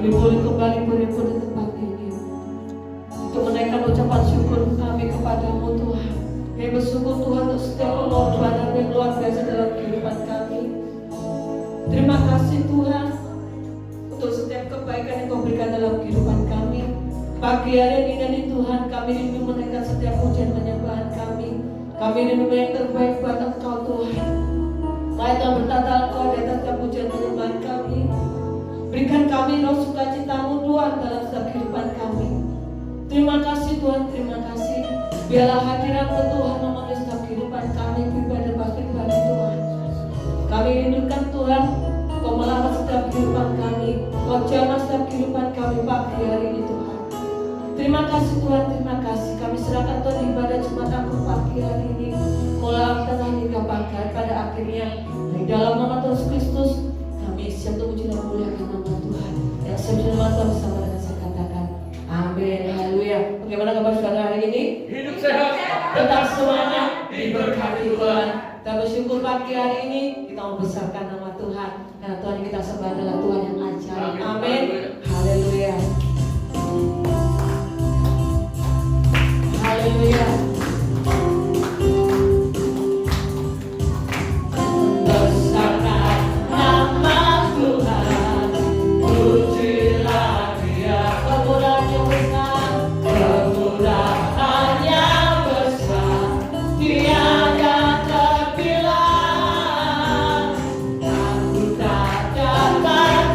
Boleh kembali berhimpun di tempat ini untuk menaikkan ucapan syukur kami kepadamu Tuhan. Kami bersyukur Tuhan untuk setiap pengorbanan yang luar biasa dalam kehidupan kami. Terima kasih Tuhan untuk setiap kebaikan yang kau berikan dalam kehidupan kami. Pagi hari ini Tuhan, kami rindu menaikkan setiap pujian penyembahan kami. Kami rindu yang terbaik buat Engkau Tuhan. Naikkan bertata Engkau di atas setiap pujian penyembahan kami. Berikan kami roh sukacitamu Tuhan dalam setiap kehidupan kami. Terima kasih Tuhan, terima kasih. Biarlah hadirat-Mu Tuhan memenuhi setiap kehidupan kami, pribadi dan pribadi Tuhan. Kami rindukan Tuhan, Kau melamar setiap kehidupan kami, Kau jamah setiap kehidupan kami pagi hari ini Tuhan. Terima kasih Tuhan, terima kasih. Kami serahkan Tuhan ibadah Jumat Agung pagi hari ini, mulai tanah hingga pagi hari pada akhirnya. Di dalam nama Tuhan Yesus Kristus, kami siap untuk puji dan muliakan nama Tuhan. Yang saya nama Tuhan bersama dengan saya katakan, amin, haleluya. Bagaimana kabar saudara hari ini? Hidup sehat, Tetap semuanya diberkati Tuhan. Kita bersyukur pagi hari ini kita membesarkan nama Tuhan, karena Tuhan yang kita sembah adalah Tuhan yang ajaib. Amin, haleluya. Haleluya. Besarkan nama Tuhan, pujilah Dia. Kemudahannya besar, kemudahannya besar, tiada terbilang. Aku tak dapat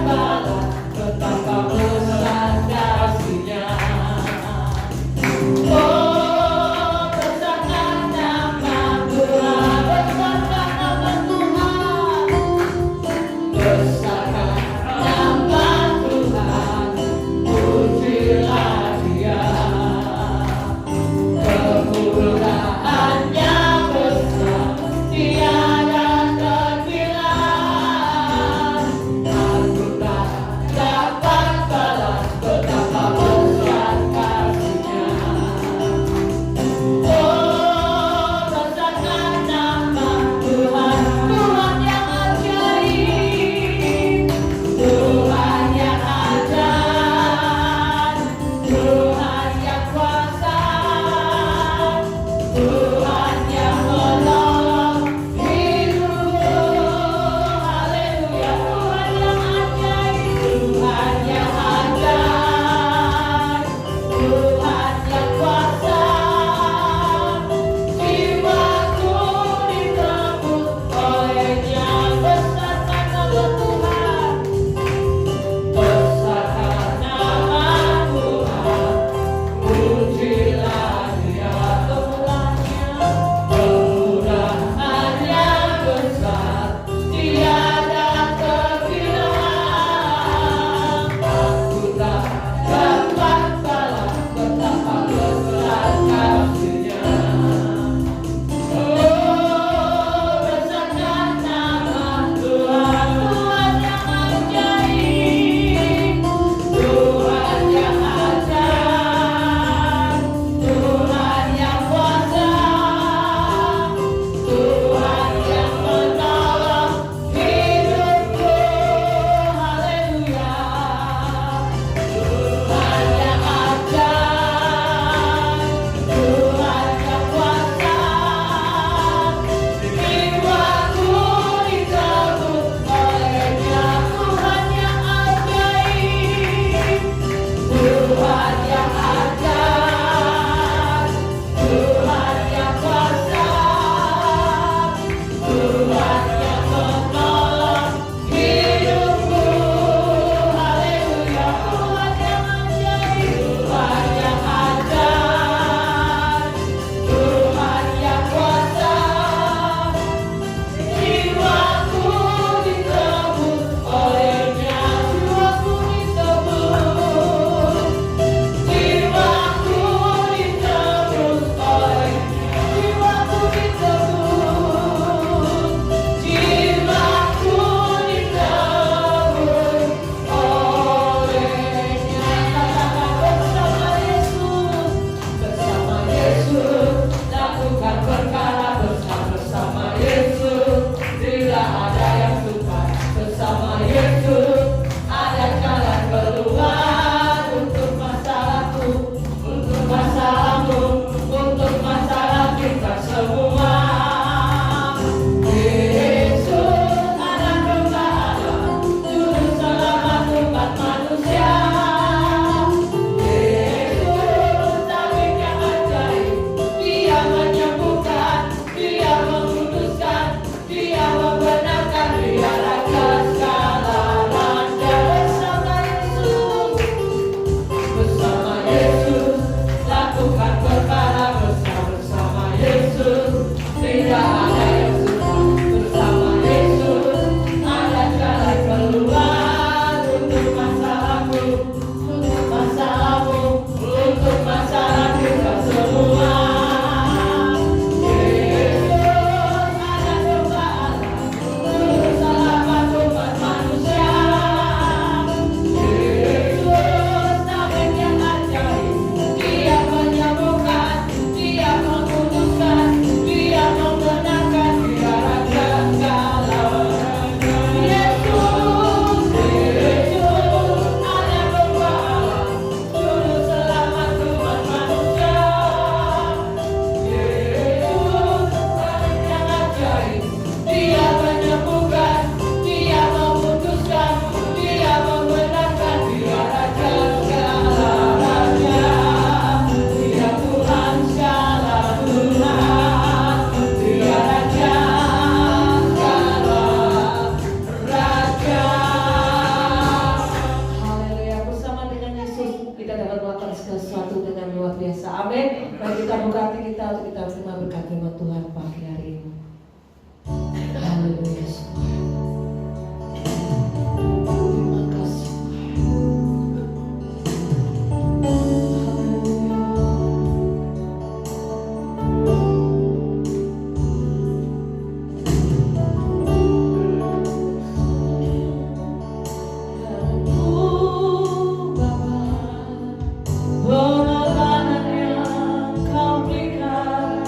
untuk kita terima berkat firman Tuhan pagi hari ini. Haleluya. Terima kasih. Pengorbanan yang kau berikan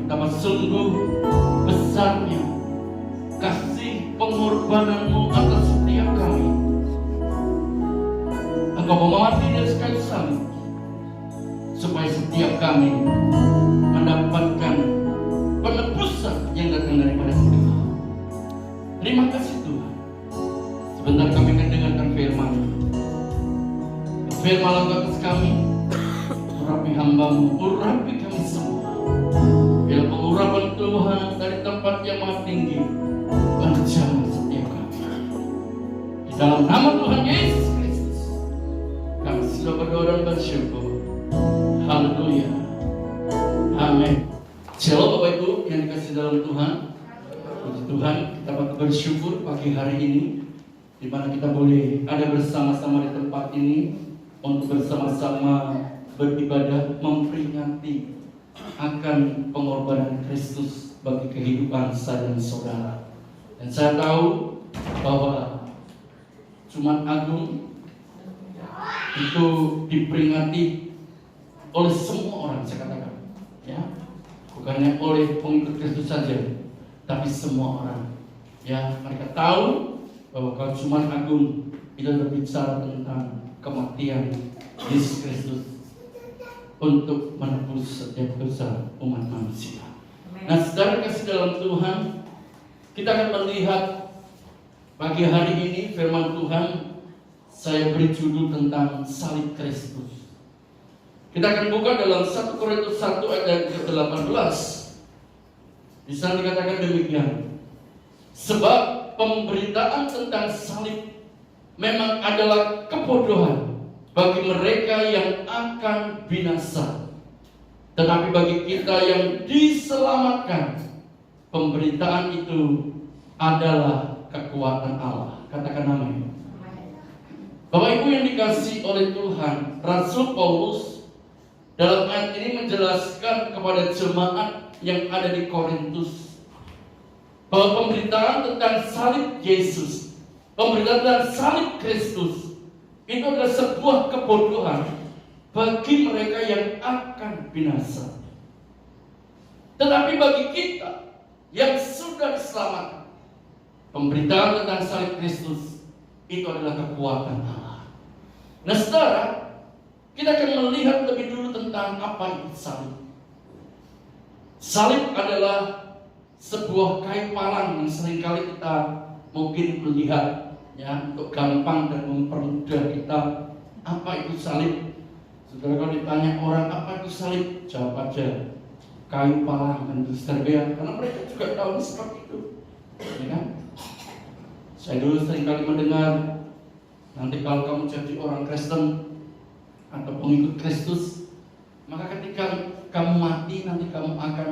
betapa sungguh besarnya kasih pengorbananmu atas setiap kami. Engkau mati di atas kayu salib supaya setiap kami mendapatkan penebusan yang datang daripada Tuhan. Terima kasih Tuhan. Sebentar kami akan dengarkan firman. Firman atas kami, urapi hamba-Mu, urapi kami semua. Biar pengurapan Tuhan dari tempat yang maha tinggi menjamah setiap kami. Di dalam nama Tuhan Yesus Kristus, kami sudah berdoa dan bersyukur. Haleluya. Amin. Shalom Bapak Ibu yang dikasih dalam Tuhan. Puji Tuhan, kita patut bersyukur pagi hari ini, di mana kita boleh ada bersama-sama di tempat ini untuk bersama-sama beribadah memperingati akan pengorbanan Kristus bagi kehidupan saya dan saudara. Dan saya tahu bahwa Jumat Agung itu diperingati oleh semua orang, saya katakan, ya, bukannya oleh pengikut Kristus saja, tapi semua orang. Ya, mereka tahu bahwa kalau Jumat Agung itu berbicara tentang kematian Yesus Kristus untuk menebus setiap dosa umat manusia. Nah, saudara kasih dalam Tuhan, kita akan melihat pagi hari ini firman Tuhan. Saya beri judul tentang salib Kristus. Kita akan buka dalam 1 Korintus 1 ayat ke-18. Di sana dikatakan demikian. Sebab pemberitaan tentang salib memang adalah kebodohan bagi mereka yang akan binasa, tetapi bagi kita yang diselamatkan, pemberitaan itu adalah kekuatan Allah. Katakan amin. Bapak Ibu yang dikasihi oleh Tuhan, Rasul Paulus dalam ayat ini menjelaskan kepada jemaat yang ada di Korintus bahwa pemberitaan tentang salib Yesus, pemberitaan tentang salib Kristus itu adalah sebuah kebodohan bagi mereka yang akan binasa. Tetapi bagi kita yang sudah diselamatkan, pemberitaan tentang salib Kristus itu adalah kekuatan Allah. Nah saudara, kita akan melihat lebih dulu tentang apa itu salib. Salib adalah sebuah kayu palang yang seringkali kita mungkin melihat, ya, untuk gampang dan mempermudah kita. Apa itu salib? Saudara, kalau ditanya orang apa itu salib, jawab aja kayu palang dan saudara, karena mereka juga tahu seperti itu, ya kan? Saya dulu seringkali mendengar, nanti kalau kamu jadi orang Kristen atau pengikut Kristus, maka ketika kamu mati nanti kamu akan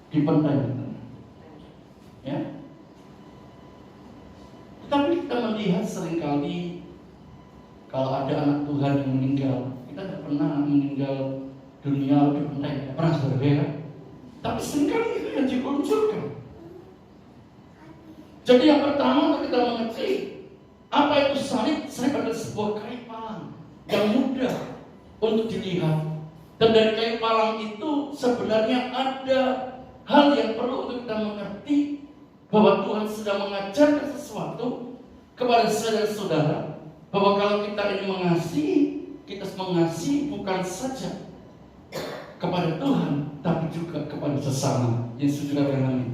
dipendam, ya. Tetapi kita melihat seringkali kalau ada anak Tuhan yang meninggal, kita tidak pernah meninggal dunia dipendam, pernah saudara, tapi seringkali itu yang dimunculkan. Jadi yang pertama untuk kita mengerti apa itu salib. Salib adalah sebuah kayu palang yang mudah untuk dilihat. Dan dari kayu palang itu sebenarnya ada hal yang perlu untuk kita mengerti, bahwa Tuhan sedang mengajarkan sesuatu kepada saya dan saudara, bahwa kalau kita ini mengasihi, kita mengasihi bukan saja kepada Tuhan, tapi juga kepada sesama. Yesus juga berkata,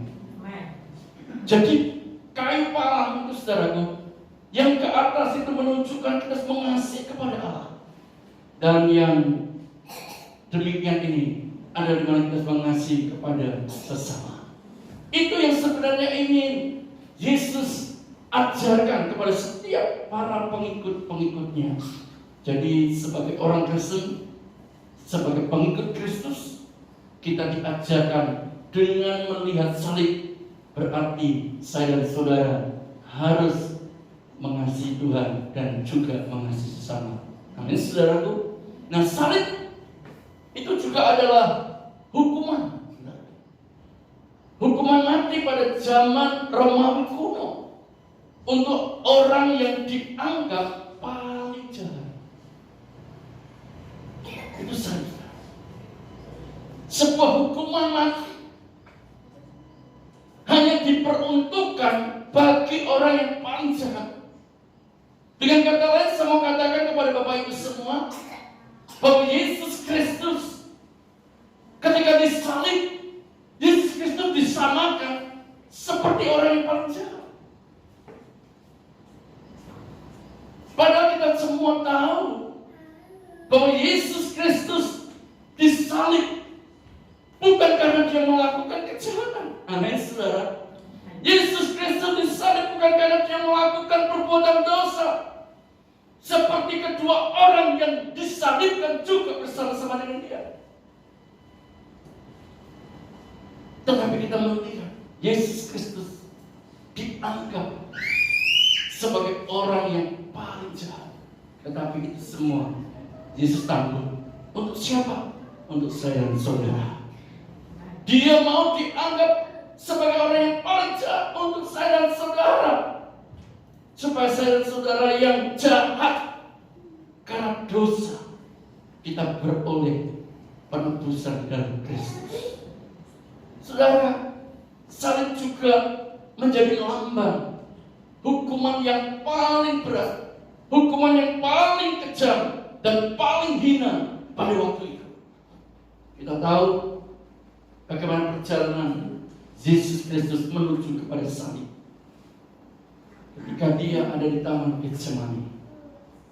jadi kayu palang itu saudaraku, yang ke atas itu menunjukkan kita mengasihi kepada Allah, dan yang demikian ini ada di mana kita mengasihi kepada sesama. Itu yang sebenarnya ingin Yesus ajarkan kepada setiap para pengikut-pengikutnya. Jadi sebagai orang Kristen, sebagai pengikut Kristus, kita diajarkan dengan melihat salib. Berarti saya dan saudara harus mengasihi Tuhan dan juga mengasihi sesama. Amin, saudaraku. Nah, salib itu juga adalah hukuman. Hukuman mati pada zaman Romawi kuno untuk orang yang dianggap paling jahat. Itu salib. sebuah hukuman mati hanya diperuntukkan bagi orang yang paling jahat. Dengan kata lain, saya mau katakan kepada Bapak Ibu semua bahwa Yesus Kristus ketika disalib, Yesus Kristus disamakan seperti orang yang paling jahat. Padahal kita semua tahu bahwa Yesus Kristus disalib bukan karena dia melakukan kejahatan. Amin, saudara. Yesus Kristus disalib bukan karena dia melakukan perbuatan dosa, seperti kedua orang yang disalibkan juga bersama-sama dengan dia. Tetapi kita melihat Yesus Kristus dianggap sebagai orang yang paling jahat. Tetapi itu semua Yesus tanggung. Untuk siapa? Untuk saya dan saudara. Dia mau dianggap sebagai orang yang paling jahat untuk saya dan saudara, supaya saya dan saudara yang jahat karena dosa, kita beroleh penebusan dalam Kristus. Saudara, salib juga menjadi lambang hukuman yang paling berat, hukuman yang paling kejam dan paling hina pada waktu itu. Kita tahu bagaimana perjalanan Yesus Kristus menuju kepada salib. Ketika dia ada di Taman Getsemani,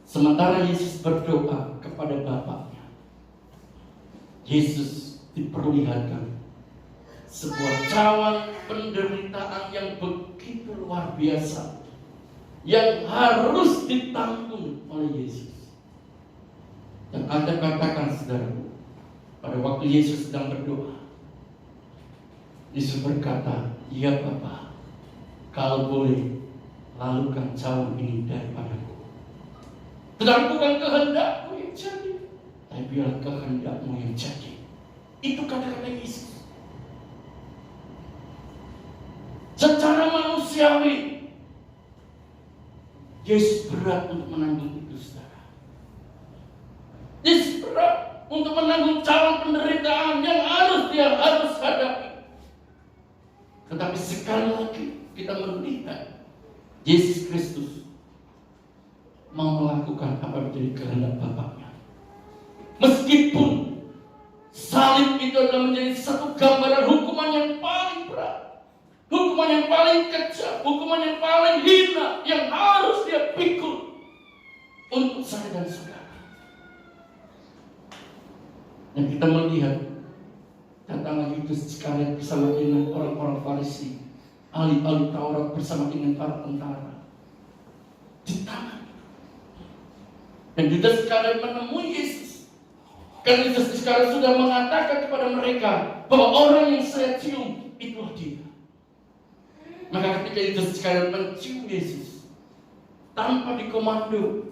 sementara Yesus berdoa kepada Bapaknya, Yesus diperlihatkan sebuah cawan penderitaan yang begitu luar biasa yang harus ditanggung oleh Yesus. Dan Anda katakan, saudara, pada waktu Yesus sedang berdoa, Yesus berkata, "Ya Bapa, kalau boleh, lalukan cawan ini daripadaku. Tetapi bukan kehendakku yang jadi, tapi biarlah kehendakmu yang jadi." Itu kata-kata Yesus. Secara manusiawi, Yesus berat untuk menanggung itu, saudara. Yesus berat untuk menanggung cawan penderitaan yang dia harus hadapi. Tetapi sekali lagi kita melihat Yesus Kristus mau melakukan apa yang menjadi kehendak Bapaknya. Meskipun salib itu adalah menjadi satu gambaran hukuman yang paling berat, hukuman yang paling kejam, hukuman yang paling hina yang harus dia pikul untuk saya dan saudara. Dan kita melihat datanglah Yudas Iskariot bersama dengan orang-orang Farisi, ahli-ahli Taurat bersama dengan para tentara di tangan. Dan Yudas Iskariot menemui Yesus. Karena Yudas Iskariot sudah mengatakan kepada mereka bahwa orang yang saya cium itulah dia. Maka ketika Yudas Iskariot mencium Yesus tanpa dikomando,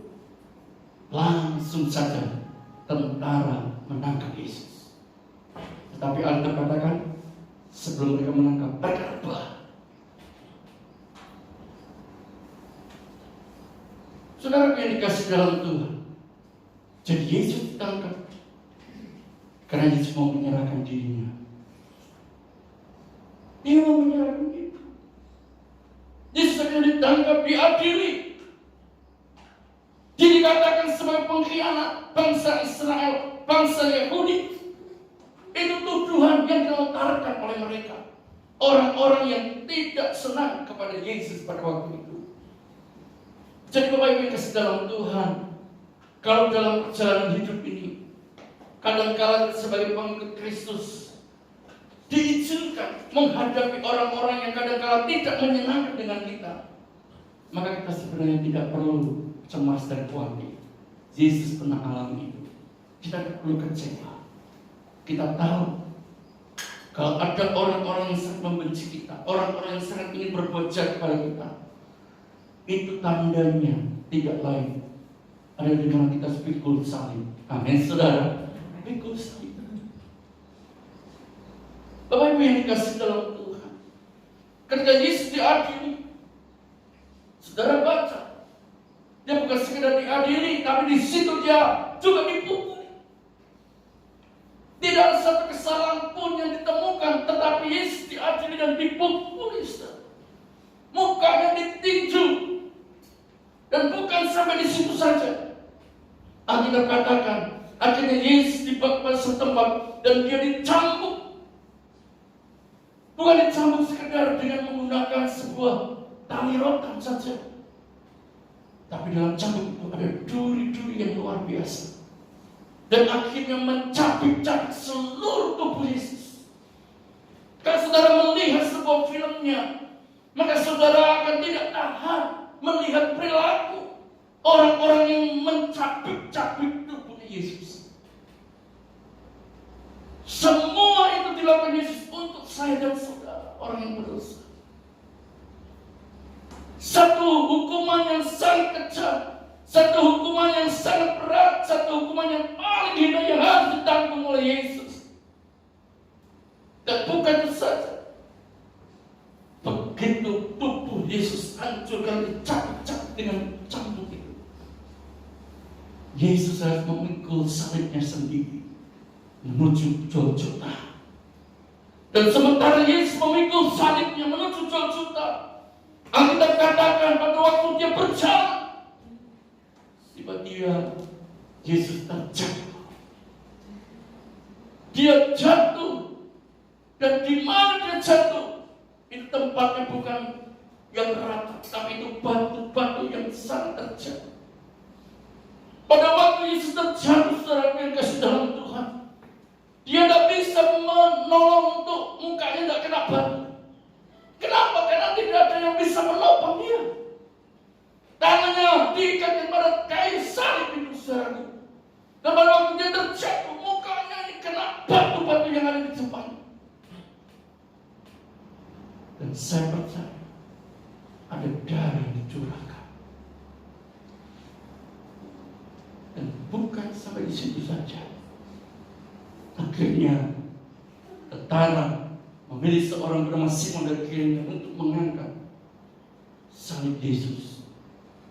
langsung saja tentara menangkap Yesus. Tapi Anda katakan, sebelum mereka menangkap, mereka rebah. Saudara yang dikasih dalam Tuhan, jadi Yesus ditangkap karena Yesus mau menyerahkan dirinya. Dia mau menyerahkan diri. Yesus akan ditangkap, diadili. Dia dikatakan sebagai pengkhianat bangsa Israel, bangsa Yahudi. Itu tuduhan yang dilontarkan oleh mereka, orang-orang yang tidak senang kepada Yesus pada waktu itu. Jadi Bapak Ibu yang kasih dalam Tuhan, kalau dalam perjalanan hidup ini, kadang-kala sebagai pengikut Kristus diizinkan menghadapi orang-orang yang kadang-kala tidak menyenangkan dengan kita, maka kita sebenarnya tidak perlu cemas dan khawatir. Yesus pernah alami itu. Kita tidak perlu kecewa. Kita tahu kalau ada orang-orang yang sangat membenci kita, orang-orang yang sangat ingin berbuat jahat kepada kita, itu tandanya tidak lain ada di mana kita pikul salib. Amin, saudara. Pikul salib. Bapak Ibu yang dikasih dalam Tuhan, ketika Yesus diadili, saudara baca, dia bukan sekedar diadili, tapi di situ dia juga dipukul. Tidak ada satu kesalahan pun yang ditemukan, tetapi Yesus diadili dan dipukuli. Mukanya ditinju. Dan bukan sampai di situ saja. Alkitab katakan, akhirnya Yesus dibawa ke setempat dan dia dicambuk. Bukan dicambuk sekedar dengan menggunakan sebuah tali rotan saja, tapi dalam cambuk itu ada duri-duri yang luar biasa. Dan akhirnya mencabik-cabik seluruh tubuh Yesus. Kalau saudara melihat sebuah filmnya, maka saudara akan tidak tahan melihat perilaku orang-orang yang mencabik-cabik tubuh Yesus. Semua itu dilakukan Yesus untuk saya dan saudara, orang yang berdosa. Satu hukuman yang sangat kejam, satu hukuman yang sangat berat, satu hukuman yang paling hina yang harus ditanggung oleh Yesus. Dan bukan itu saja. Begitu tubuh Yesus hancur karena dicabik-cabik dengan cambuk itu, Yesus harus memikul salibnya sendiri menuju Golgota. Dan sementara Yesus memikul salibnya menuju Golgota, Alkitab katakan pada waktu dia berjalan, tiba-tiba Yesus terjatuh. Dia jatuh, dan di mana dia jatuh, itu tempatnya bukan yang rata, tapi itu batu-batu yang sangat terjatuh. Pada waktu Yesus terjatuh, saudara yang kasih dalam Tuhan, dia tidak bisa menolong untuk mukanya tidak kena batu. Kenapa? Karena tidak ada yang bisa menopang dia. Tangannya diikat pada kain salib itu, saudara. Dan pada waktu dia terjatuh, mukanya ini kena batu-batu yang ada di depan. Dan saya percaya ada darah yang dicurahkan. Dan bukan sampai di situ saja. Akhirnya tentara memilih seorang bernama Simon dari kirinya untuk mengangkat salib Yesus.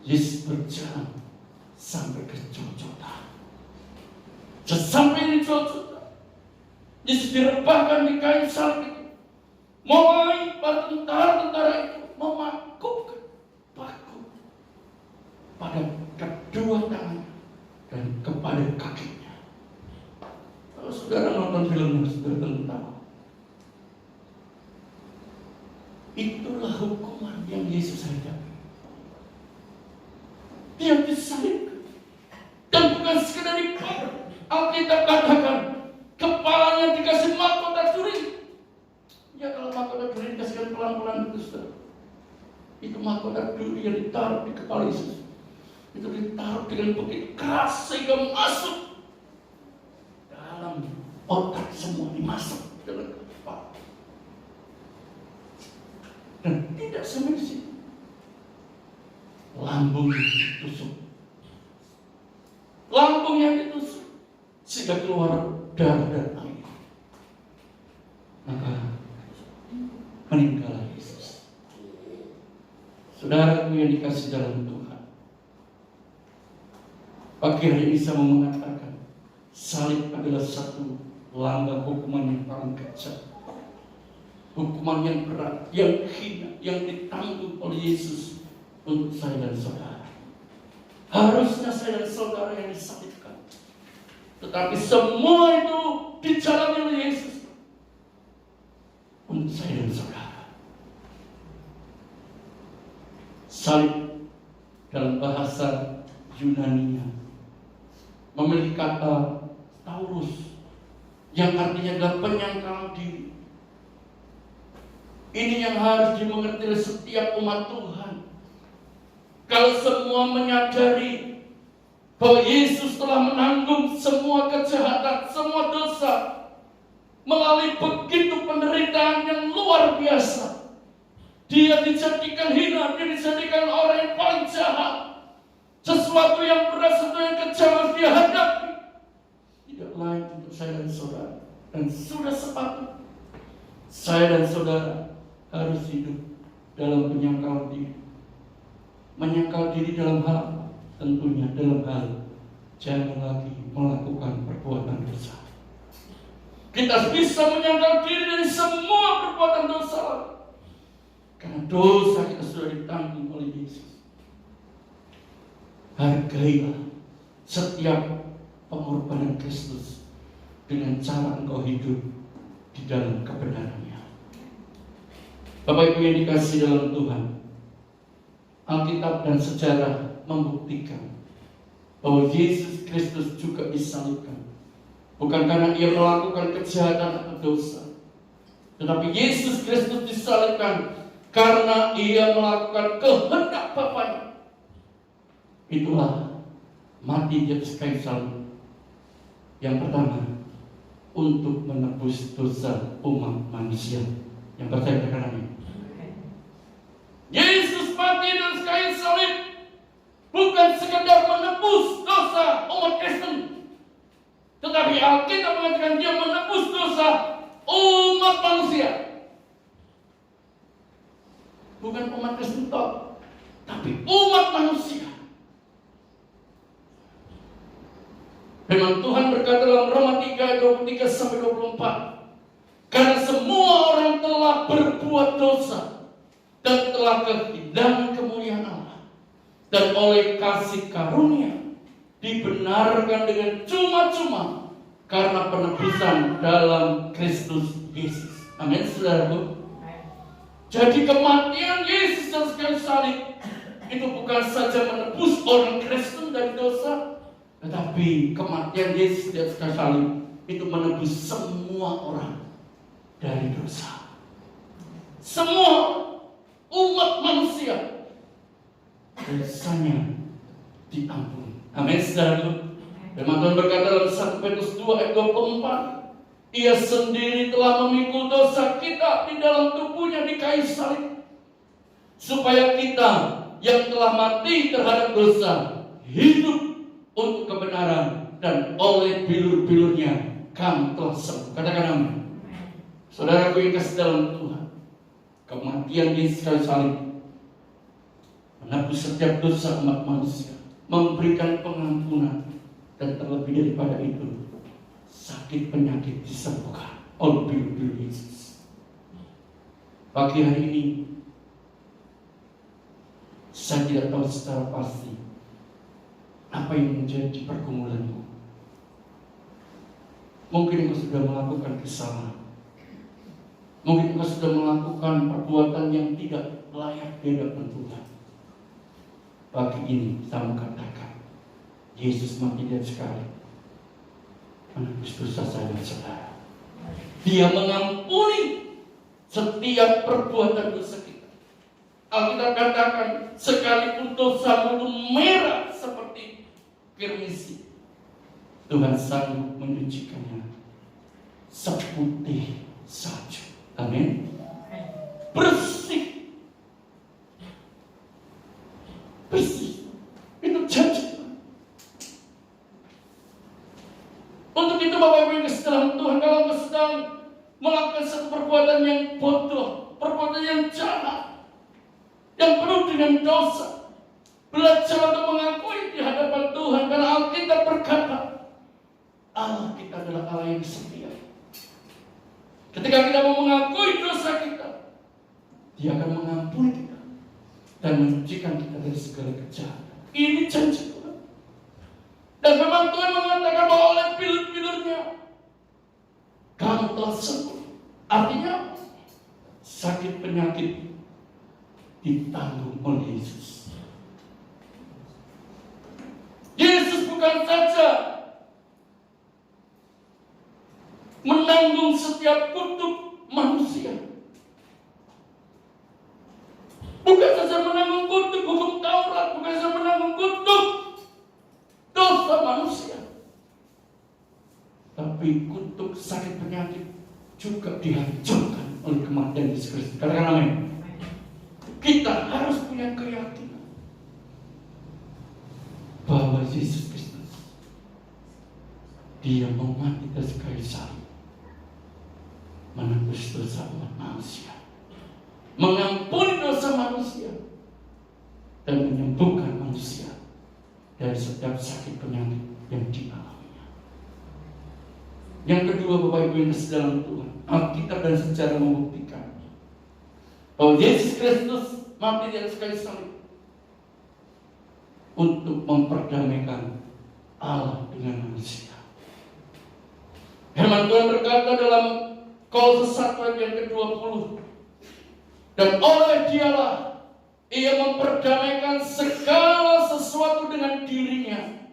Yesus berjalan sampai ke Golgota. Sesampai di Golgota, Yesus direbahkan di kain salib itu. Mulai para tentara-tentara itu memakukkan paku pada kedua tangannya dan kepada kakinya. Kalau saudara nonton filmnya, saudara tentu tahu. Itulah hukuman yang Yesus hadapi. Dia disalibkan. Dan bukan sekedar dipotong. Alkitab katakan, kepalanya dikasih mahkota duri. Ya, kalau mahkota duri dikasihkan pelan-pelan itu, saudara. Itu mahkota duri yang ditaruh di kepala Yesus. Itu ditaruh dengan begitu keras sehingga masuk dalam otak semua, dimasuk dalam kepala. Dan tidak sampai di situ. Lambung ditusuk. Lambung yang ditusuk sehingga keluar darah dan air. Maka meninggallah Yesus. Saudaraku yang dikasih dalam Tuhan, pagi hari ini saya mau mengatakan salib adalah satu lambang hukuman yang paling kejam, hukuman yang berat, yang hina, yang ditanggung oleh Yesus untuk saya dan saudara. Harusnya saya dan saudara yang disalibkan, tetapi semua itu dijalani oleh Yesus untuk saya dan saudara. Salib dalam bahasa Yunani memiliki kata taurus yang artinya adalah penyangkalan diri. Ini yang harus dimengerti oleh setiap umat Tuhan. Kalau semua menyadari bahwa Yesus telah menanggung semua kejahatan, semua dosa melalui begitu penderitaan yang luar biasa. Dia dijadikan hina, dia dijadikan orang yang paling jahat. Sesuatu yang berat, sesuatu yang kejam harus dia hadapi. Tidak lain untuk saya dan saudara. Dan sudah sepatutnya saya dan saudara harus hidup dalam penyangkalan diri. Menyangkal diri dalam hal apa? Tentunya dalam hal jangan lagi melakukan perbuatan dosa. Kita bisa menyangkal diri dari semua perbuatan dosa. Karena dosa kita sudah ditanggung oleh Yesus. Hargailah setiap pengorbanan Kristus dengan cara engkau hidup di dalam kebenarannya. Bapak Ibu yang dikasihi dalam Tuhan, Alkitab dan sejarah membuktikan bahwa Yesus Kristus juga disalibkan. Bukan karena ia melakukan kejahatan atau dosa, tetapi Yesus Kristus disalibkan karena ia melakukan kehendak Bapanya. Itulah mati di atas kayu salib. Yang pertama, untuk menebus dosa umat manusia. Yang percaya katakan amin. Yesus mati di atas kayu salib bukan sekedar menebus dosa umat Kristen, tetapi Alkitab mengatakan dia menebus dosa umat manusia. Bukan umat Kristen toh, tapi umat manusia. Firman Tuhan berkata dalam Roma 3 ayat 23-24, karena semua orang telah berbuat dosa dan telah kehilangan kemuliaan Allah, dan oleh kasih karunia dibenarkan dengan cuma-cuma karena penebusan dalam Kristus Yesus. Amin, saudaraku. Jadi kematian Yesus dan kayu salib itu bukan saja menebus orang Kristen dari dosa, tetapi kematian Yesus di atas kayu salib itu menebus semua orang dari dosa. Semua umat manusia dosanya diampuni. Amin, saudaraku. Firman Tuhan berkata dalam 1 Petrus 2 ayat 24, Ia sendiri telah memikul dosa kita di dalam tubuhnya di kayu salib, supaya kita yang telah mati terhadap dosa hidup untuk kebenaran, dan oleh bilur-bilurnya kamu telah sembuh. Katakan amin. Saudaraku yang kasih dalam Tuhan, kematian Yesus kayu salib menebus setiap dosa umat manusia, memberikan pengampunan, dan terlebih daripada itu, sakit penyakit disembuhkan oleh bilur-bilur Yesus. Pagi hari ini saya tidak tahu secara pasti apa yang menjadi pergumulanmu. Mungkin engkau sudah melakukan kesalahan, mungkin engkau sudah melakukan perbuatan yang tidak layak di hadapan Tuhan. Pagi ini saya mengatakan, Yesus mati di atas kayu menebus dosa saya dan saudara. Dia mengampuni setiap perbuatan dosa kita. Alkitab katakan, sekalipun dosamu itu merah seperti kirmisi, Tuhan sanggup menyucikannya seputih salju. Amin. Bersih. Bersih. Itu janji. Untuk itu Bapak Ibu yang kasih dalam Tuhan, kalau engkau sedang melakukan satu perbuatan yang bodoh, perbuatan yang jahat, yang penuh dengan dosa, belajar untuk mengakui di hadapan Tuhan. Karena Alkitab berkata, Allah kita adalah Allah yang setia. Ketika kita mau mengakui dosa kita, Dia akan mengampuni kita dan menyucikan kita dari segala kejahatan. Ini janji Tuhan. Dan memang Tuhan mengatakan bahwa oleh bilur-bilurnya kamu telah sembuh. Artinya sakit penyakit ditanggung oleh Yesus. Yesus bukan saja menanggung setiap kutuk manusia, bukan saja menanggung kutuk hukum Taurat, bukan saja menanggung kutuk dosa manusia, tapi kutuk sakit penyakit juga dihancurkan oleh kematian Yesus Kristus. Katakan amin. Kita harus punya keyakinan bahwa Yesus Kristus, Dia mau mati di atas kayu salib, menebus dosa umat manusia, mengampuni dosa manusia, dan menyembuhkan manusia dari setiap sakit penyakit yang dialaminya. Yang kedua, Bapak Ibu yang kasih dalam Tuhan, Alkitab dan sejarah membuktikan bahwa Yesus Kristus mati di atas kayu salib untuk memperdamaikan Allah dengan manusia. Firman Tuhan berkata dalam Kolose 1 ayat yang ke-20, dan oleh Dialah Ia memperdamaikan segala sesuatu dengan dirinya,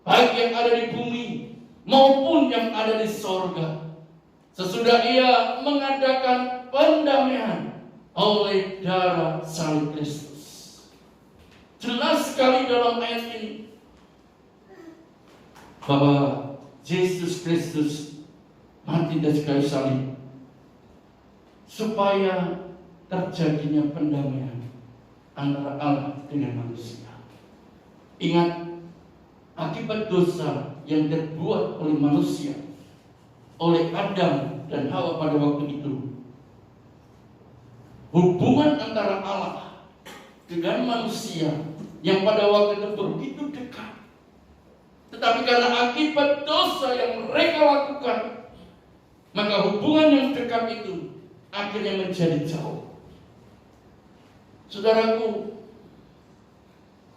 baik yang ada di bumi maupun yang ada di sorga, sesudah Ia mengadakan pendamaian oleh darah salib Kristus. Jelas sekali dalam ayat ini bahwa Yesus Kristus mati di kayu salib supaya terjadinya pendamaian antara Allah dengan manusia. Ingat, akibat dosa yang terbuat oleh manusia, oleh Adam dan Hawa pada waktu itu, hubungan antara Allah dengan manusia yang pada waktu itu begitu dekat, tetapi karena akibat dosa yang mereka lakukan, maka hubungan yang dekat itu akhirnya menjadi jauh. Saudaraku,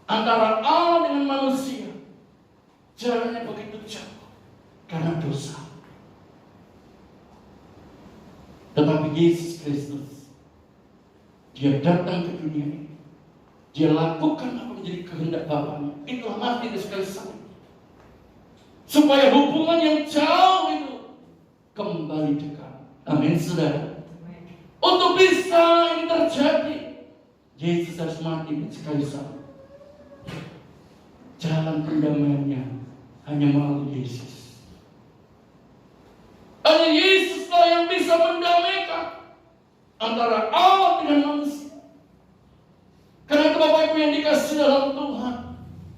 antara Allah dengan manusia jalannya begitu jauh karena dosa. Tetapi Yesus Kristus, Dia datang ke dunia ini, Dia lakukan apa menjadi kehendak Bapaknya. Itulah mati di kayu salib, supaya hubungan yang jauh itu kembali dekat. Amin, saudara. Untuk bisa ini terjadi, Yesus harus mati di kayu salib. Jalan pendamaiannya hanya melalui Yesus. Hanya Yesuslah yang bisa mendamaikan antara Allah dengan manusia. Karena itu Bapak Ibu yang dikasih dalam Tuhan,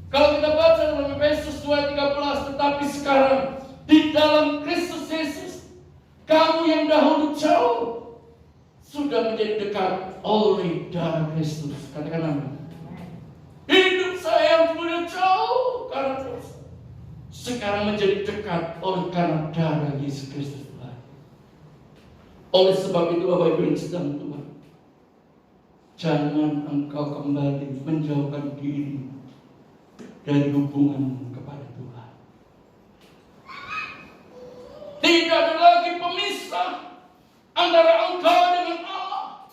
kalau kita baca dalam Efesus 2:13, tetapi sekarang di dalam Kristus Yesus, kamu yang dahulu jauh sudah menjadi dekat oleh darah Kristus. Katakan amin. Hidup saya yang dulu jauh karena dosa, sekarang menjadi dekat oleh karena darah Yesus Kristus. Oleh sebab itu Bapak Ibu yang sedang Tuhan, jangan engkau kembali menjauhkan diri dari hubungan kepada Tuhan. Tidak ada lagi pemisah antara engkau dengan Allah.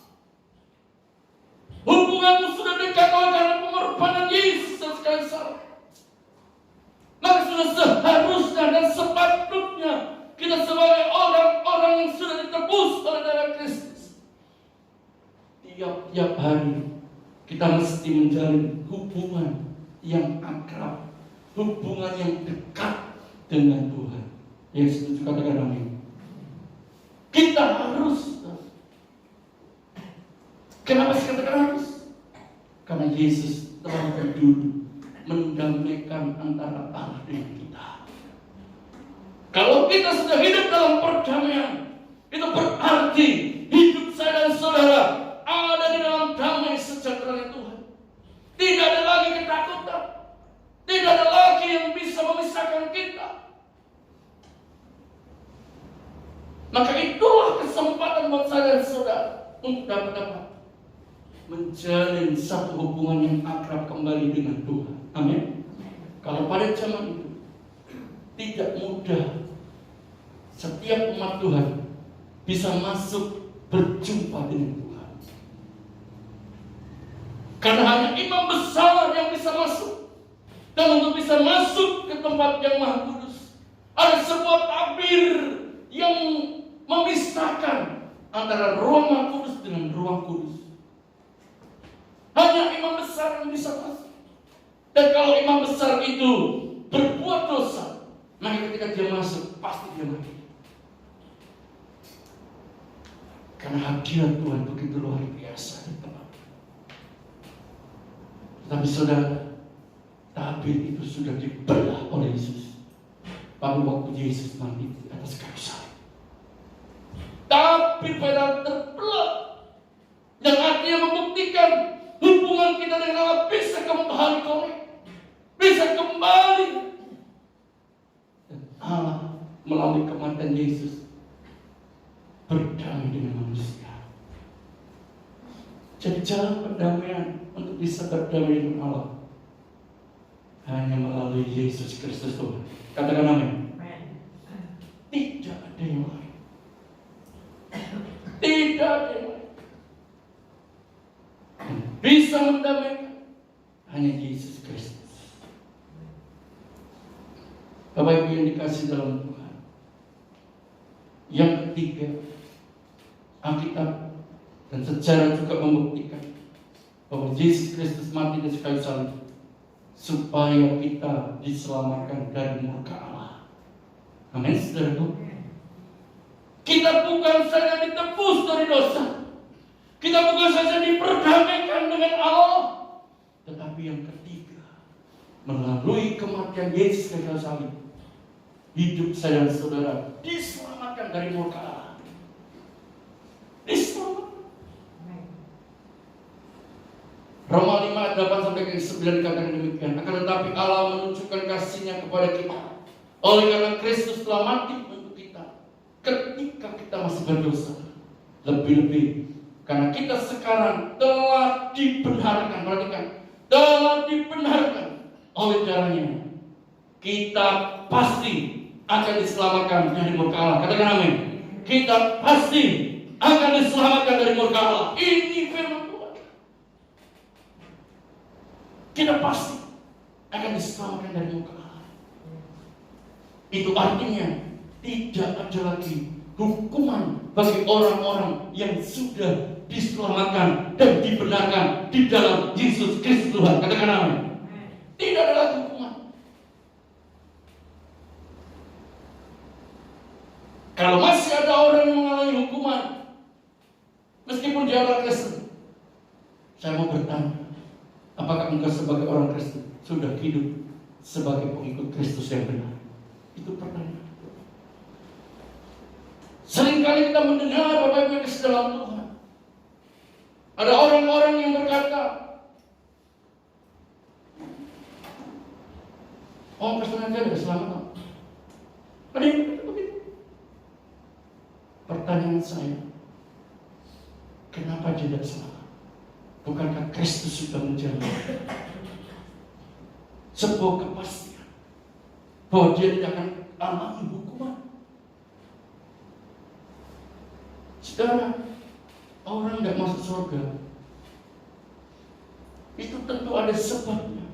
Hubunganmu sudah dekat oleh karena pengorbanan Yesus sekali salib. Maka sudah seharusnya dan sepatutnya kita sebagai orang-orang yang sudah ditebus oleh darah Kristus, tiap-tiap hari kita mesti menjalin hubungan yang akrab, hubungan yang dekat dengan Tuhan. Yang setuju katakan amin. Kita harus. Kenapa sih katakan harus? Karena Yesus telah berduduk mendamaikan antara Allah dengan kita. Kalau kita sudah hidup dalam perdamaian, itu berarti hidup saya dan saudara ada di dalam damai sejahtera Tuhan. Tidak ada lagi ketakutan, tidak ada lagi yang bisa memisahkan kita. Maka itulah kesempatan buat saya dan saudara untuk dapat menjalin satu hubungan yang akrab kembali dengan Tuhan. Amin. Kalau pada zaman itu tidak mudah setiap umat Tuhan bisa masuk berjumpa dengan Tuhan, karena hanya imam besar yang bisa masuk. Dan untuk bisa masuk ke tempat yang maha kudus, ada sebuah tabir yang memisahkan antara ruang maha kudus dengan ruang kudus. Hanya imam besar yang bisa masuk. Dan kalau imam besar itu berbuat dosa, maka ketika dia masuk pasti dia mati. Karena hadirat Tuhan begitu luar biasa di tempat. Tetapi saudara, tabir itu sudah dibelah oleh Yesus pada waktu Yesus mati di atas kayu salib. Tabir pada terbelah, yang artinya membuktikan hubungan kita dengan Allah bisa kembali korek, bisa kembali. Dan Allah melalui kematian Yesus berdamai dengan manusia. Jadi jalan perdamaian untuk bisa berdamai dengan Allah hanya melalui Yesus Kristus Tuhan. Katakan amin. Tidak ada yang lain. Tidak ada yang lain. Bisa mendamaikan hanya Yesus Kristus. Bapak Ibu yang dikasih dalam Tuhan. Yang ketiga, Alkitab dan sejarah juga membuktikan bahwa Yesus Kristus mati di kayu salib supaya kita diselamatkan dari murka Allah. Amin, saudaraku. Kita bukan saja ditebus dari dosa, kita bukan saja diperdamaikan dengan Allah, tetapi yang ketiga, melalui kematian Yesus di kayu salib, hidup saya dan saudara diselamatkan dari murka Allah. Diselamatkan. Roma 5 ayat 8 sampai 9 dikatakan demikian. Akan tetapi Allah menunjukkan kasih-Nya kepada kita oleh karena Kristus telah mati untuk kita ketika kita masih berdosa. Lebih-lebih karena kita sekarang telah dibenarkan, perhatikan, telah dibenarkan oleh darah-Nya, kita pasti akan diselamatkan dari murka Allah. Katakan amin. Kita pasti akan diselamatkan dari murka Allah. Ini firman Tuhan. Kita pasti akan diselamatkan dari murka Allah. Itu artinya tidak ada lagi hukuman bagi orang-orang yang sudah diselamatkan dan dibenarkan di dalam Yesus Kristus Tuhan. Katakan amin. Tidak ada lagi hukuman. Kalau masih ada orang yang mengalami hukuman, meskipun dia orang Kristen, saya mau bertanya, apakah engkau sebagai orang Kristen sudah hidup sebagai pengikut Kristus yang benar? Itu pertanyaan. Seringkali kita mendengar Bapak Ibu yang dalam Tuhan, ada orang-orang yang berkata, orang Kristen aja tidak selamat. Ada yang berkata begitu. Pertanyaan saya, kenapa dia tidak selamat? Bukankah Kristus sudah menjamin sebuah kepastian bahwa dia tidak akan alami hukuman? Saudara, orang tidak masuk surga itu tentu ada sebabnya.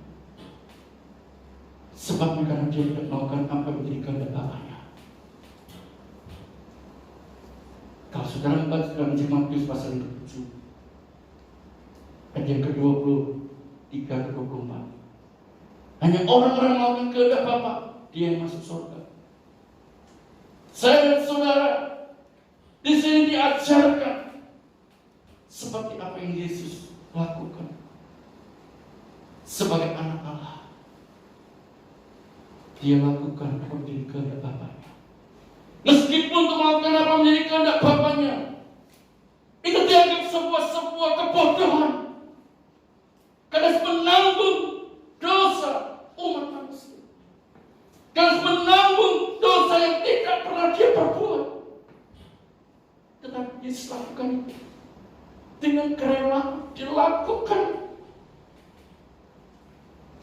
Sebabnya karena dia tidak melakukan apa yang menjadi kehendak Bapaknya. Kalau saudara membaca dalam Injil Matius pasal 7 ayat yang ke-23 ke 24, hanya orang-orang melakukan kehendak Bapa, dia yang masuk surga. Saya dan saudara di sini diajarkan seperti apa yang Yesus lakukan sebagai anak Allah. Dia lakukan apa menjadi kehendak Bapaknya. Meskipun untuk melakukan apa menjadi kehendak Bapaknya, itu dianggap sebuah kebodohan. Karena menanggung dosa umat manusia, karena menanggung dosa yang tidak pernah dia perbuat. Tetapi Yesus lakukan itu dengan kerelaan, dilakukan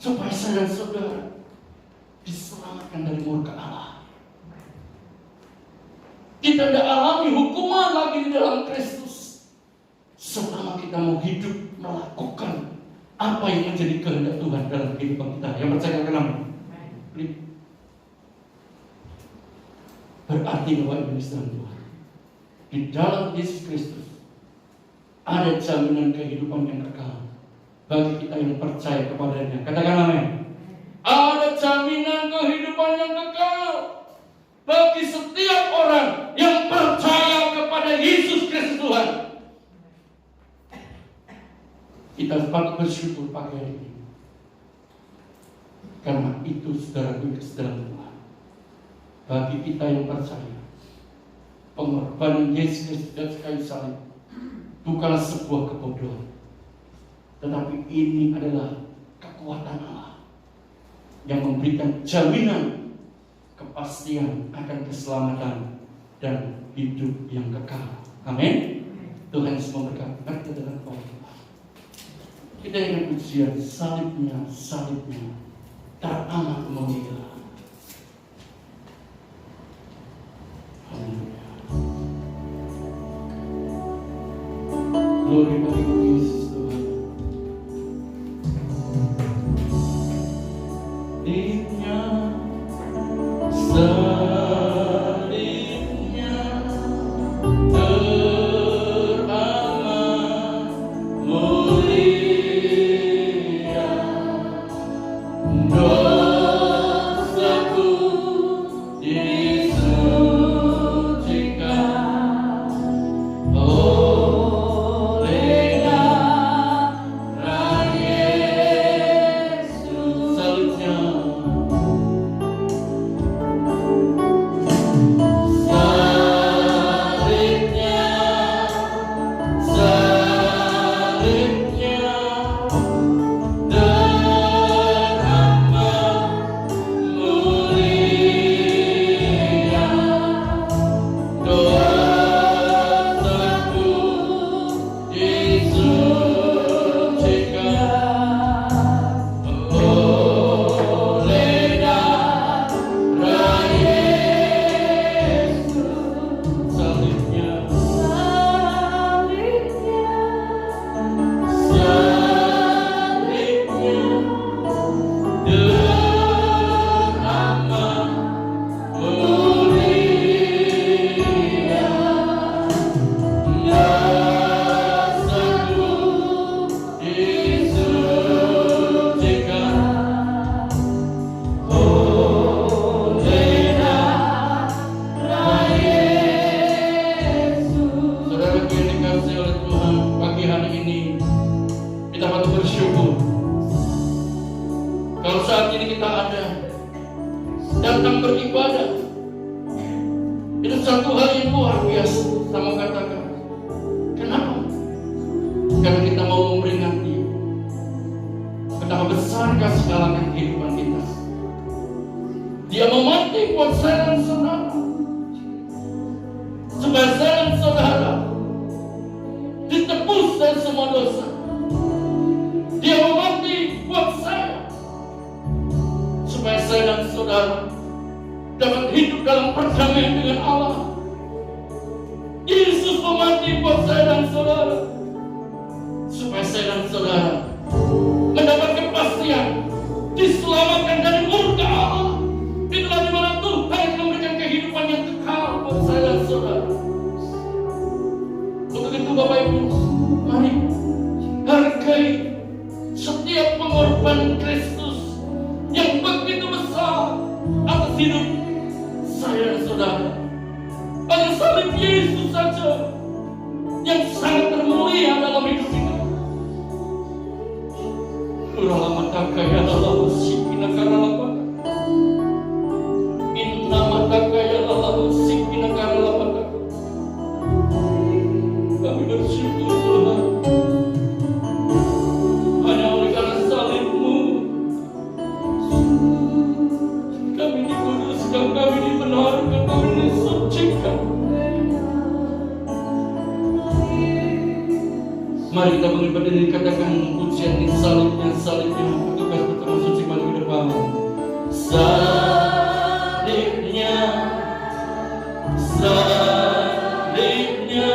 supaya saya dan saudara diselamatkan dari murka Allah. Kita tidak alami hukuman lagi di dalam Kristus selama kita mau hidup melakukan apa yang menjadi kehendak Tuhan dalam kehidupan kita. Yang percaya ke nama berarti bahwa ini sedang Tuhan di dalam Yesus Kristus ada jaminan kehidupan yang kekal bagi kita yang percaya kepadanya. Katakan amin. Ada jaminan kehidupan yang kekal bagi setiap orang yang percaya kepada Yesus Kristus Tuhan. Kita patut bersyukur pagi hari ini, karena itu saudaraku yang dalam Tuhan. Bagi kita yang percaya, pengorbanan Yesus Kristus di kayu salib bukanlah sebuah kebodohan, tetapi ini adalah kekuatan Allah yang memberikan jaminan kepastian akan keselamatan dan hidup yang kekal. Amin. Tuhan Yesus memberkati. Mari kita datang kepada Tuhan. Kita ingat ujian salibnya tak amat menggila. Haleluya. Glory bagi Yesus Tuhan. Salibnya, salibnya teramat mulia, dosaku disucikan oleh darah Yesus. Salibnya, kalau saat ini kita ada datang beribadah, itu satu hal yang luar biasa. Sama katakan, kenapa? Karena kita mau memperingati betapa besar kasih Allah dalam kehidupan kita. Dia mau mati buat saya dan saudara, supaya saya dan saudara ditebus dari semua dosa. Dia mau mati buat saya, supaya saya dan saudara dapat hidup dalam perdamaian dengan Allah. Yesus mau mati buat saya dan saudara, supaya saya dan saudara mendapat kepastian diselamatkan dari murka Allah. Itulah di mana Tuhan yang memberikan kehidupan yang kekal buat saya dan saudara. Untuk itu Bapak Ibu, mari hargai setiap pengorbanan Kristus yang begitu besar atas hidup saya dan saudara. Hanya salib Yesus saja yang sangat termulia dalam hidup kita. Lurah mataka ya Allah sikina karalapa, inna mataka ya Allah sikina karalapa. Kami bersyukur Tuhan, hanya oleh karena salib-Mu kami dikuduskan, kami dibenarkan, kami disucikan. Mari kita bangkit berdiri, katakan pujian di salibnya, salibnya. Petugas bertemu suci maju ke depan. Salibnya, salibnya,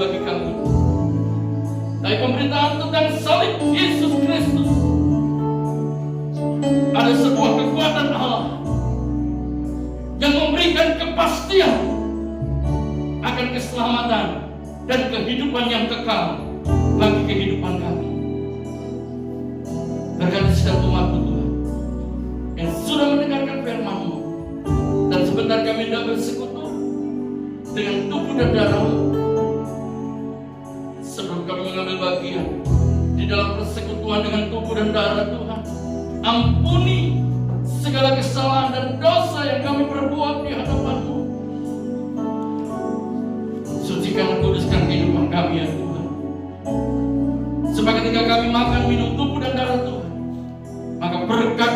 bagi kami. Dari pemberitaan tentang salib Yesus Kristus, ada sebuah kekuatan Allah yang memberikan kepastian akan keselamatan dan kehidupan yang kekal bagi kehidupan kami. Berkati setiap umat-Mu Tuhan yang sudah mendengarkan firman-Mu, dan sebentar kami hendak bersekutu dengan tubuh dan darah-Mu. Sebelum kami mengambil bagian di dalam persekutuan dengan tubuh dan darah Tuhan, ampuni segala kesalahan dan dosa yang kami perbuat di hadapan-Mu. Sucikan dan kuduskan kehidupan kami ya Tuhan. Sebab ketika kami makan minum tubuh dan darah Tuhan, maka berkat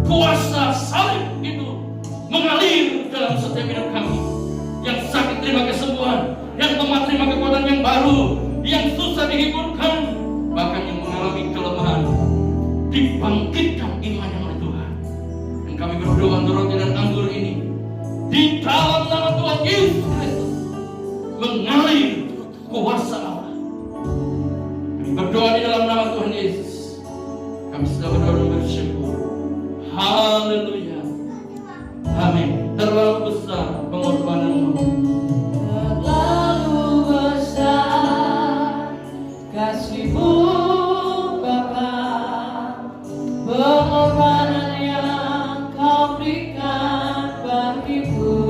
kuasa salib itu mengalir dalam setiap hidup kami. Yang sakit terima kesembuhan, yang lemah terima kekuatan yang baru, yang susah dihiburkan, bahkan yang mengalami kelemahan dibangkitkan imannya oleh Tuhan. Dan kami berdoa untuk roti dan anggur ini di dalam nama Tuhan Yesus Kristus mengalir kuasa Allah. Kami berdoa di dalam nama Tuhan Yesus. Kami sudah berdoa dan bersyukur. Haleluya. Amin. Terlalu besar pengorbanan-Mu. Terlalu besar kasih-Mu Bapa, pengorbanan yang Kau berikan bagiku.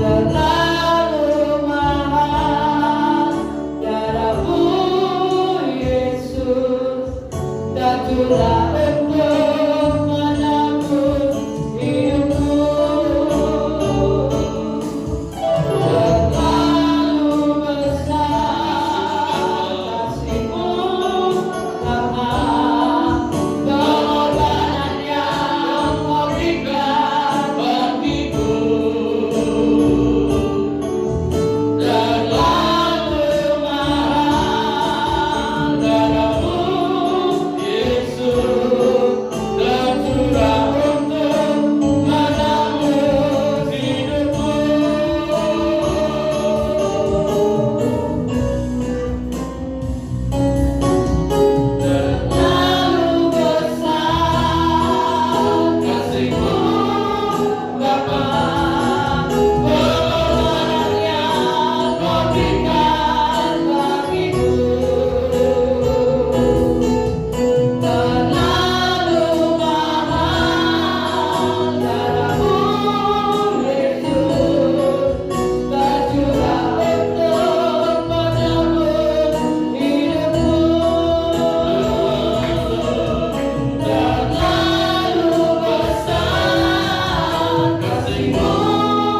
Terlalu mahal darah-Mu Yesus, tercurah untuk menebus hidupku. Terlalu besar kasih-Mu Bapa, pengorbanan yang Kau berikan bagiku. Terlalu mahal darah-Mu Yesus, tercurah untuk menebus hidupku. Terlalu besar kasih-Mu Bapa, pengorbanan yang Kau berikan bagiku. Terlalu mahal darah-Mu Yesus, tercurah untuk menebus hidupku. Terlalu besar kasih-Mu Bapa,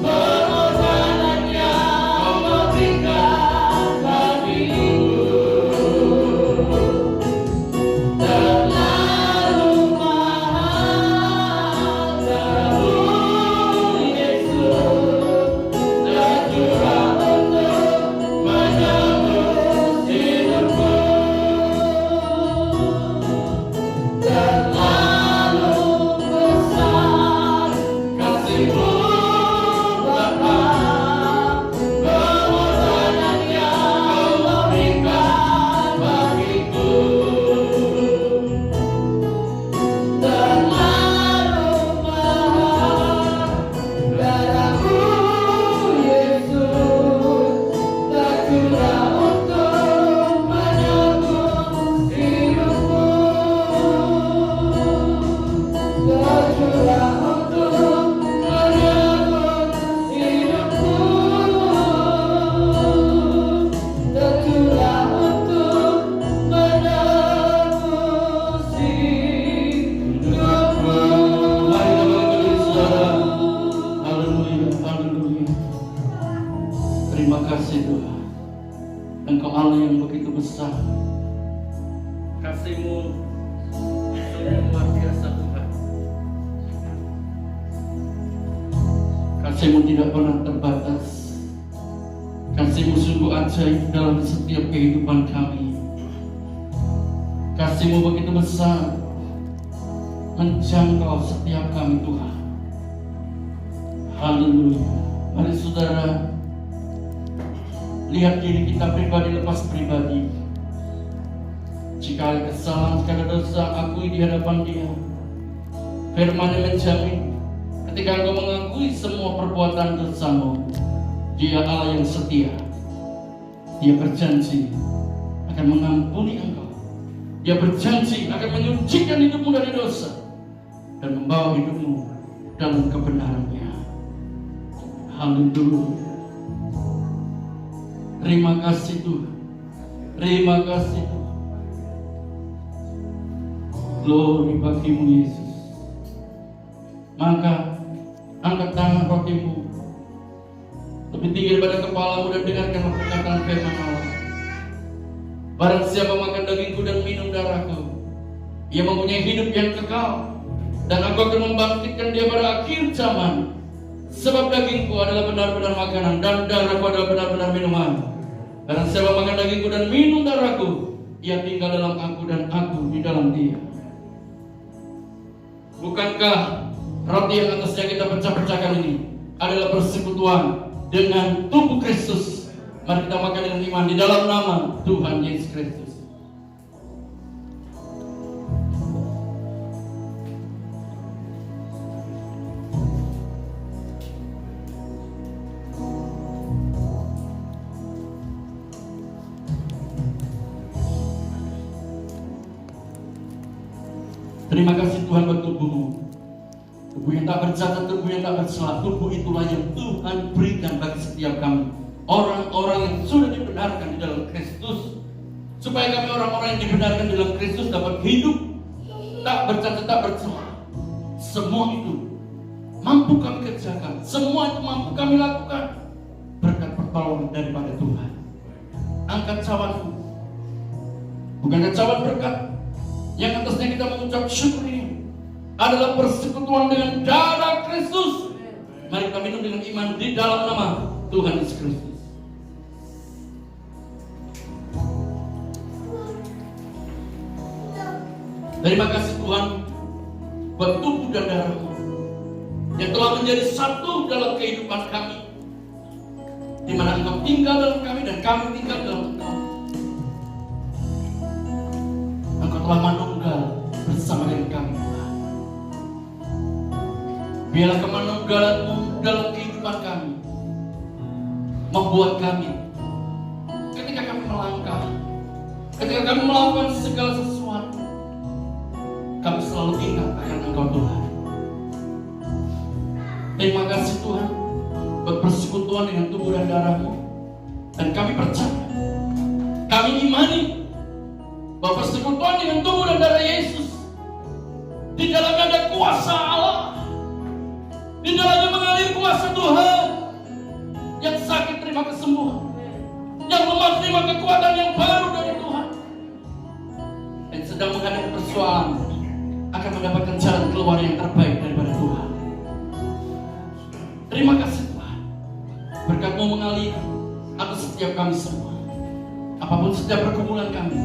pengorbanan yang Kau berikan bagiku. Terlalu mahal darah-Mu Yesus, tercurah untuk menebus hidupku. Terlalu besar kasih-Mu Bapa, pengorbanan yang Kau berikan bagiku. Terlalu mahal darah-Mu Yesus, tercurah untuk menebus hidupku. Tercurah untuk menebus hidupku. Tercurah untuk menebus hidupku. Mari kita bangkit saudara. Haleluya, haleluya. Terima kasih Tuhan. Engkau Allah yang begitu besar. Kasih-Mu sungguh luar biasa Tuhan. Kasih-Mu tidak pernah terbatas. Kasih-Mu sungguh ajaib dalam setiap kehidupan kami. Kasih-Mu begitu besar menjangkau setiap kami Tuhan. Haleluya. Mari saudara, lihat diri kita pribadi lepas pribadi. Jika ada kesalahan, jika ada dosa, akui di hadapan Dia. Firman-Nya menjamin, ketika engkau mengakui semua perbuatan dosamu, Dia Allah yang setia. Dia berjanji akan mengampuni engkau. Dia berjanji akan menyucikan hidupmu dari dosa dan membawa hidupmu dalam kebenarannya. Haleluya. Terima kasih Tuhan. Terima kasih Tuhan. Glory bagimu Yesus. Maka angkat tangan rotimu lebih tinggi daripada kepalamu dan dengarkan perkataan firman Allah. Barang siapa makan dagingku dan minum darahku, ia mempunyai hidup yang kekal, dan aku akan membangkitkan dia pada akhir zaman. Sebab dagingku adalah benar-benar makanan, dan darahku adalah benar-benar minuman. Barang siapa makan dagingku dan minum darahku, ia tinggal dalam aku dan aku di dalam dia. Bukankah roti yang atasnya kita pecah-pecahkan ini adalah persekutuan dengan tubuh Kristus? Mari kita makan dengan iman di dalam nama Tuhan Yesus Kristus. Terima kasih Tuhan buat tubuhmu. Tubuh yang tak bercacat, tubuh yang tak bersalah. Tubuh itulah yang Tuhan berikan bagi setiap kami, orang-orang yang sudah dibenarkan di dalam Kristus, supaya kami orang-orang yang dibenarkan di dalam Kristus dapat hidup tak bercacat, tak bersalah. Semua itu mampu kami kerjakan, semua itu mampu kami lakukan berkat pertolongan daripada Tuhan. Angkat cawanmu, bukan cawan berkat yang atasnya kita mengucap syukur ini adalah persekutuan dengan darah Kristus. Mari kita minum dengan iman di dalam nama Tuhan Yesus Kristus. Terima kasih Tuhan buat tubuh dan darah-Mu yang telah menjadi satu dalam kehidupan kami, di mana Engkau tinggal dalam kami dan kami tinggal dalam Engkau. Engkau telah manunggal bersama dengan kami. Biarlah kemanunggalan-Mu dalam kehidupan kami membuat kami, ketika kami melangkah, ketika kami melakukan segala sesuatu, kami selalu ingat akan Engkau Tuhan. Terima kasih Tuhan buat persekutuan dengan tubuh dan darah-Mu. Dan kami percaya, kami imani bahwa persekutuan dengan tubuh dan darah Yesus, di dalamnya ada kuasa Allah, di dalamnya mengalir kuasa Tuhan. Yang sakit terima kesembuhan, yang lemah terima kekuatan yang baru dari Tuhan, dan sedang menghadapi persoalan akan mendapatkan jalan keluar yang terbaik daripada Tuhan. Terima kasih Tuhan, berkat-Mu mengalir atas setiap kami semua. Apapun setiap pergumulan kami,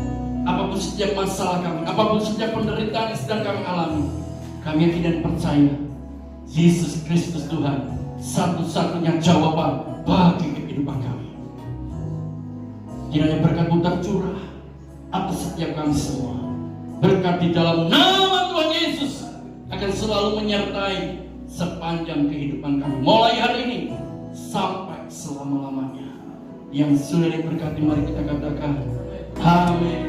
apapun setiap masalah kami, apapun setiap penderitaan yang sedang kami alami, kami yakin dan percaya Yesus Kristus Tuhan satu-satunya jawaban bagi kehidupan kami. Kiranya berkat-Mu tercurah atas setiap kami semua. Berkat di dalam nama Tuhan Yesus akan selalu menyertai sepanjang kehidupan kami, mulai hari ini sampai selama-lamanya. Yang sudah diberkati, mari kita katakan amin.